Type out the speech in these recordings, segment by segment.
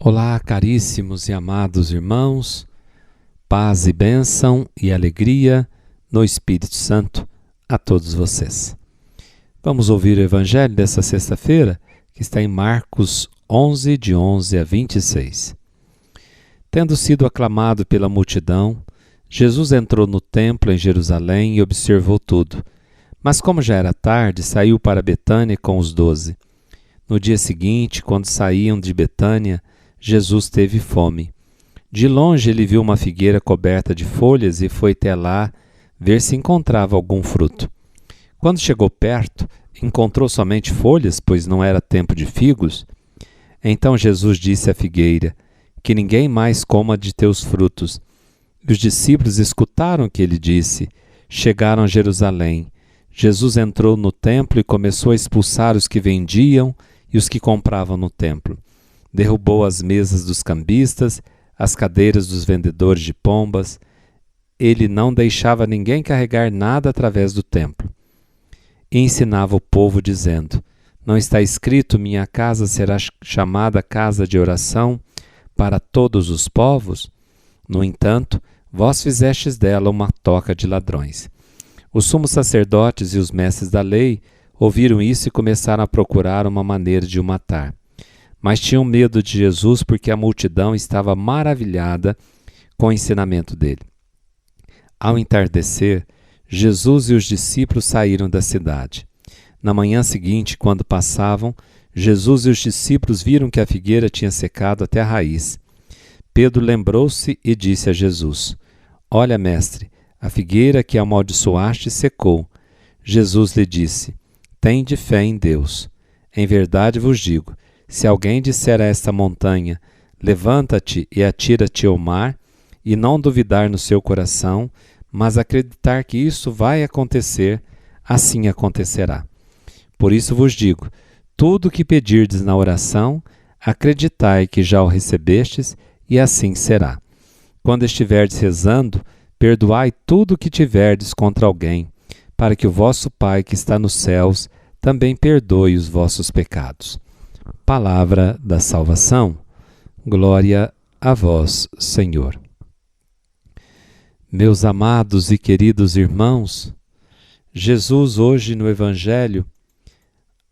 Olá, caríssimos e amados irmãos, paz e bênção e alegria no Espírito Santo a todos vocês. Vamos ouvir o Evangelho dessa sexta-feira, que está em Marcos 11, de 11 a 26. Tendo sido aclamado pela multidão, Jesus entrou no templo em Jerusalém e observou tudo. Mas como já era tarde, saiu para Betânia com os 12. No dia seguinte, quando saíam de Betânia, Jesus teve fome. De longe ele viu uma figueira coberta de folhas e foi até lá ver se encontrava algum fruto. Quando chegou perto, encontrou somente folhas, pois não era tempo de figos. Então Jesus disse à figueira: que ninguém mais coma de teus frutos. E os discípulos escutaram o que ele disse. Chegaram a Jerusalém. Jesus entrou no templo e começou a expulsar os que vendiam e os que compravam no templo. Derrubou as mesas dos cambistas, as cadeiras dos vendedores de pombas. Ele não deixava ninguém carregar nada através do templo. E ensinava o povo, dizendo: não está escrito, minha casa será chamada casa de oração para todos os povos? No entanto, vós fizestes dela uma toca de ladrões. Os sumos sacerdotes e os mestres da lei ouviram isso e começaram a procurar uma maneira de o matar. Mas tinham medo de Jesus porque a multidão estava maravilhada com o ensinamento dele. Ao entardecer, Jesus e os discípulos saíram da cidade. Na manhã seguinte, quando passavam, Jesus e os discípulos viram que a figueira tinha secado até a raiz. Pedro lembrou-se e disse a Jesus: olha, mestre, a figueira que amaldiçoaste secou. Jesus lhe disse: tende fé em Deus. Em verdade vos digo, se alguém disser a esta montanha: levanta-te e atira-te ao mar, e não duvidar no seu coração, mas acreditar que isso vai acontecer, assim acontecerá. Por isso vos digo, tudo o que pedirdes na oração, acreditai que já o recebestes, e assim será. Quando estiverdes rezando, perdoai tudo o que tiverdes contra alguém, para que o vosso Pai que está nos céus também perdoe os vossos pecados. Palavra da salvação. Glória a vós, Senhor. Meus amados e queridos irmãos, Jesus hoje no Evangelho,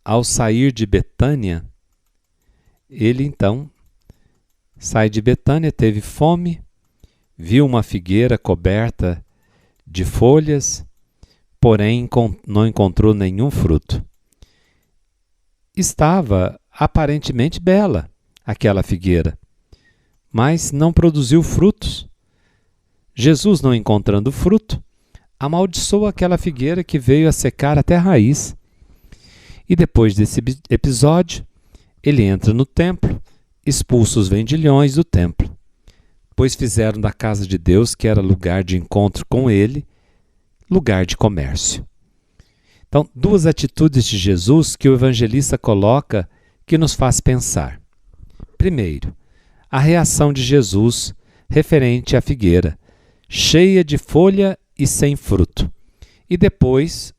ao sair de Betânia, ele então sai de Betânia, teve fome, viu uma figueira coberta de folhas, porém não encontrou nenhum fruto. Estava aparentemente bela aquela figueira, mas não produziu frutos. Jesus, não encontrando fruto, amaldiçoou aquela figueira que veio a secar até a raiz. E depois desse episódio, ele entra no templo, expulsa os vendilhões do templo, pois fizeram da casa de Deus, que era lugar de encontro com ele, lugar de comércio. Então, duas atitudes de Jesus que o evangelista coloca que nos faz pensar. Primeiro, a reação de Jesus referente à figueira, cheia de folha e sem fruto. E depois,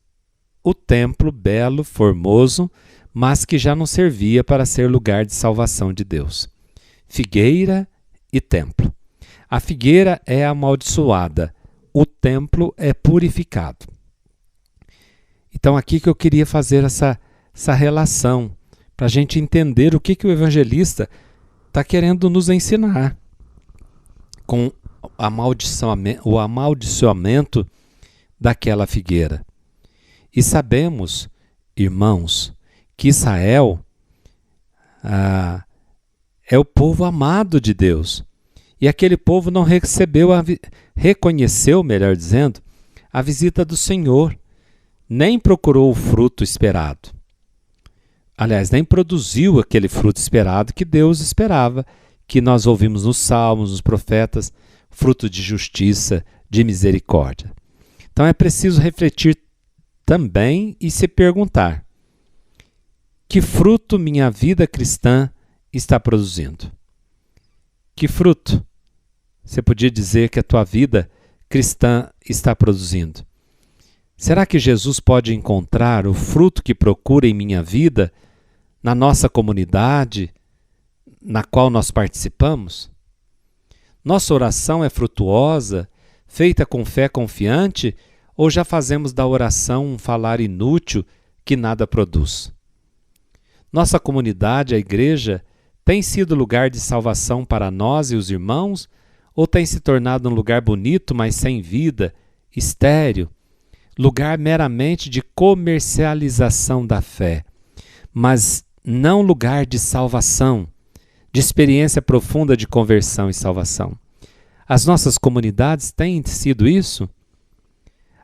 o templo belo, formoso, mas que já não servia para ser lugar de salvação de Deus. Figueira e templo. A figueira é amaldiçoada, o templo é purificado. Então, aqui que eu queria fazer essa relação, para a gente entender o que o evangelista está querendo nos ensinar com o amaldiçoamento daquela figueira. E sabemos, irmãos, que Israel é o povo amado de Deus. E aquele povo não reconheceu, melhor dizendo, a visita do Senhor, nem procurou o fruto esperado. Aliás, nem produziu aquele fruto esperado que Deus esperava, que nós ouvimos nos Salmos, nos profetas, fruto de justiça, de misericórdia. Então é preciso refletir também e se perguntar: que fruto minha vida cristã está produzindo? Que fruto você podia dizer que a tua vida cristã está produzindo? Será que Jesus pode encontrar o fruto que procura em minha vida, na nossa comunidade, na qual nós participamos? Nossa oração é frutuosa, feita com fé confiante, ou já fazemos da oração um falar inútil que nada produz? Nossa comunidade, a igreja, tem sido lugar de salvação para nós e os irmãos, ou tem se tornado um lugar bonito, mas sem vida, estéril, lugar meramente de comercialização da fé, mas não lugar de salvação, de experiência profunda de conversão e salvação? As nossas comunidades têm sido isso?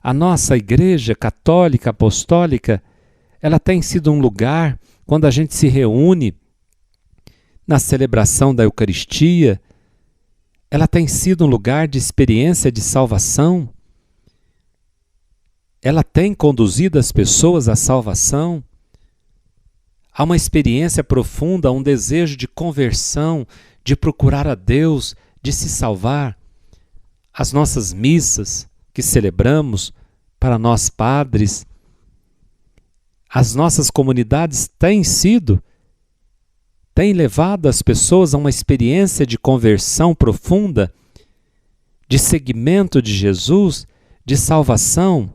A nossa igreja católica, apostólica, ela tem sido um lugar, quando a gente se reúne na celebração da Eucaristia, ela tem sido um lugar de experiência de salvação? Ela tem conduzido as pessoas à salvação? Há uma experiência profunda, um desejo de conversão, de procurar a Deus, de se salvar? As nossas missas que celebramos para nós padres, as nossas comunidades têm levado as pessoas a uma experiência de conversão profunda, de seguimento de Jesus, de salvação?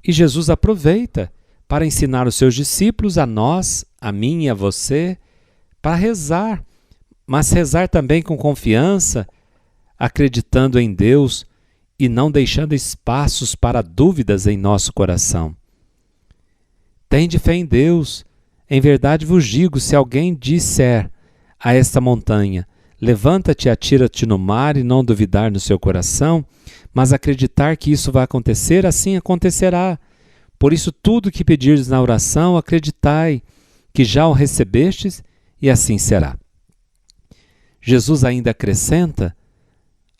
E Jesus aproveita para ensinar os seus discípulos, a nós, a mim e a você, para rezar, mas rezar também com confiança, acreditando em Deus e não deixando espaços para dúvidas em nosso coração. Tende fé em Deus. Em verdade vos digo, se alguém disser a esta montanha, levanta-te e atira-te no mar, e não duvidar no seu coração, mas acreditar que isso vai acontecer, assim acontecerá. Por isso, tudo que pedirdes na oração, acreditai que já o recebestes, e assim será. Jesus ainda acrescenta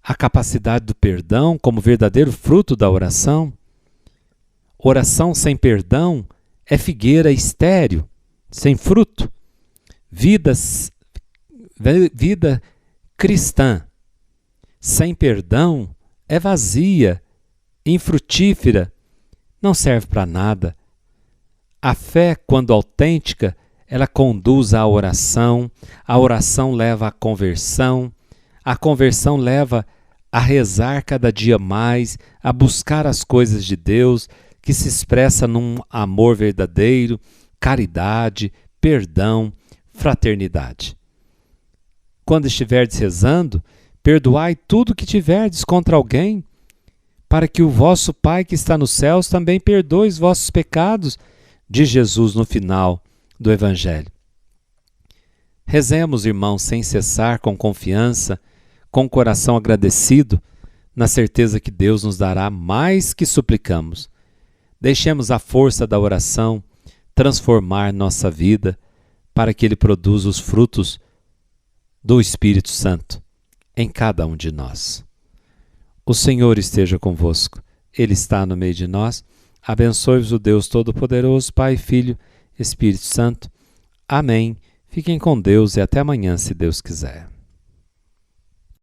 a capacidade do perdão como verdadeiro fruto da oração. Oração sem perdão é figueira estéril, sem fruto. Vida cristã sem perdão é vazia, infrutífera, não serve para nada. A fé, quando autêntica, ela conduz à oração, a oração leva à conversão, a conversão leva a rezar cada dia mais, a buscar as coisas de Deus, que se expressa num amor verdadeiro, caridade, perdão, fraternidade. Quando estiverdes rezando, perdoai tudo que tiverdes contra alguém, para que o vosso Pai que está nos céus também perdoe os vossos pecados, diz Jesus no final do Evangelho. Rezemos, irmãos, sem cessar, com confiança, com o coração agradecido, na certeza que Deus nos dará mais que suplicamos. Deixemos a força da oração transformar nossa vida, para que Ele produza os frutos do Espírito Santo em cada um de nós. O Senhor esteja convosco, Ele está no meio de nós. Abençoe-vos o Deus Todo-Poderoso, Pai, Filho, Espírito Santo. Amém. Fiquem com Deus e até amanhã, se Deus quiser.